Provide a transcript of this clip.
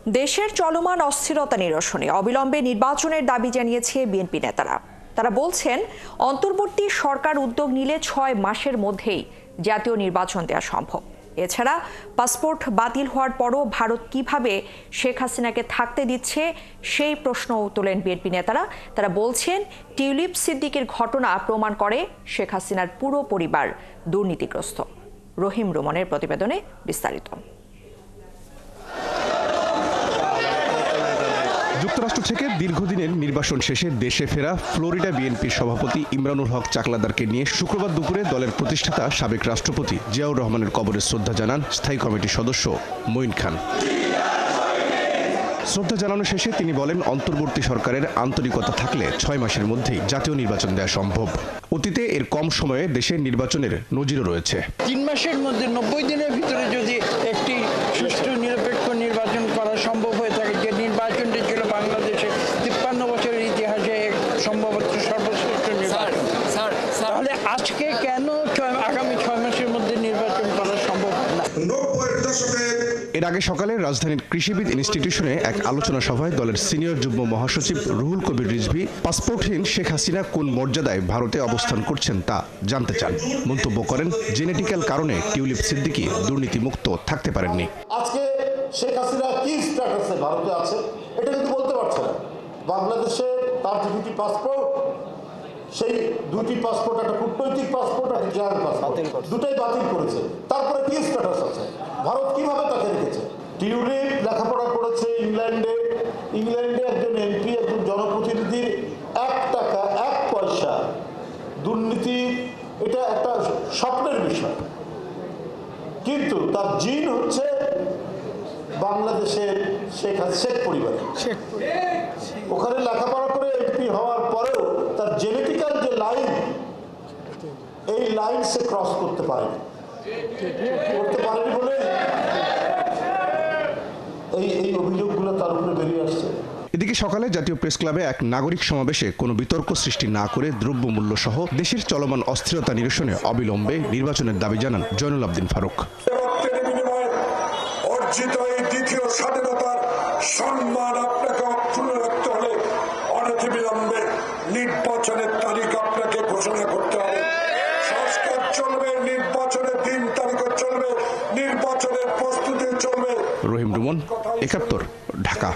দেশের চলমান অস্থিরতা নিরসনে অবিলম্বে নির্বাচনের দাবি জানিয়েছে বিএনপি নেতারা। তারা বলছেন, অন্তর্বর্তী সরকার উদ্যোগ নিলে 6 মাসের মধ্যেই জাতীয় নির্বাচন দেওয়া সম্ভব। এছাড়া পাসপোর্ট বাতিল হওয়ার পরও ভারত কিভাবে শেখ হাসিনাকে থাকতে দিচ্ছে সেই প্রশ্নও তোলেন বিএনপি নেতারা। তারা বলছেন, টিউলিপ সিদ্দিকের ঘটনা প্রমাণ করে শেখ হাসিনার পুরো পরিবার দুর্নীতিগ্রস্ত। রহিম রুমনের প্রতিবেদনে বিস্তারিত। যুক্তরাষ্ট্র থেকে দীর্ঘদিনের নির্বাসন শেষে দেশে ফেরা ফ্লোরিডা বিএনপির সভাপতি ইমরানুল হক চাকলাদারকে নিয়ে শুক্রবার দুপুরে দলের প্রতিষ্ঠাতা সাবেক রাষ্ট্রপতি জিয়াউর রহমানের কবরে শ্রদ্ধা জানান স্থায়ী কমিটির সদস্য মঈন খান। শ্রদ্ধা জানানো শেষে তিনি বলেন, অন্তর্বর্তী সরকারের আন্তরিকতা থাকলে 6 মাসের মধ্যেই জাতীয় নির্বাচন দেওয়া সম্ভব। অতীতে এর কম সময়ে দেশের নির্বাচনের নজিরও রয়েছে। 3 মাসের মধ্যে 90 দিনের ভিতরে যদি একটি সুষ্ঠু নিরপেক্ষ নির্বাচন করা সম্ভব হয়ে থাকে, যে নির্বাচনটি ছিল বাংলাদেশে 53 বছরের ইতিহাসে সম্ভবত সর্বশ্রেষ্ঠ নির্বাচন, তাহলে আজকে কেন আগামী 6 মাসের মধ্যে নির্বাচন করা সম্ভব না? এর আগে সকালে রাজধানীর কৃষিবিদ ইনস্টিটিউশনে এক আলোচনা সভায় দলের সিনিয়র যুগ্ম মহাসচিব রুহুল কবির রিজভী পাসপোর্টহীন শেখ হাসিনা কোন মর্যাদায় ভারতে অবস্থান করছেন তা জানতে চান। মন্তব্য করেন, জেনেটিক্যাল কারণে টিউলিপ সিদ্দিকী দুর্নীতিমুক্ত থাকতে পারেননি। আজকে শেখ হাসিনা কি স্ট্যাটাসে ভারতে আছে এটা কিন্তু বলতে পারছে না। বাংলাদেশে তার যে 2টি পাসপোর্ট, সেই 2টি পাসপোর্ট, একটা কূটনৈতিক পাসপোর্ট আর জায়ার পাসপোর্ট, দুটাই বাতিল করেছে। তারপরে কি স্ট্যাটাস আছে, ভারত কিভাবে তাকে রেখেছে? টিউলিপ লেখাপড়া করেছে ইংল্যান্ডে একজন এমপি, একজন জনপ্রতিনিধির 1 টাকা 1 পয়সা দুর্নীতি, এটা একটা স্বপ্নের বিষয়। কিন্তু তার জিন হচ্ছে বাংলাদেশের শেখ পরিবার। ওখানে লেখাপড়া করে এমপি হওয়ার পরেও তার জেনেটিক্যাল যে লাইন, এই লাইন সে ক্রস করতে পারেনি বলে এই অভিযোগগুলো তার উপরে বেরিয়ে আসছে। এদিকে সকালে জাতীয় প্রেস ক্লাবে এক নাগরিক সমাবেশে কোনো বিতর্ক সৃষ্টি না করে দ্রব্যমূল্য সহ দেশের চলমান অস্থিরতা নিরসনে অবিলম্বে নির্বাচনের দাবি জানান জয়নুল আবদিন ফারুক। অর্জিত এই দ্বিতীয় স্বাধীনতার সম্মান আপনাকে অক্ষুণ্ণ রাখতে হলে অনতিবিলম্বে নির্বাচনের তারিখ আপনাকে ঘোষণা করতে হবে। সংস্কার চলবে, নির্বাচনের দিন তারিখও চলবে, নির্বাচনের প্রস্তুতি চলবে। রহিম রুমন, 71, ঢাকা।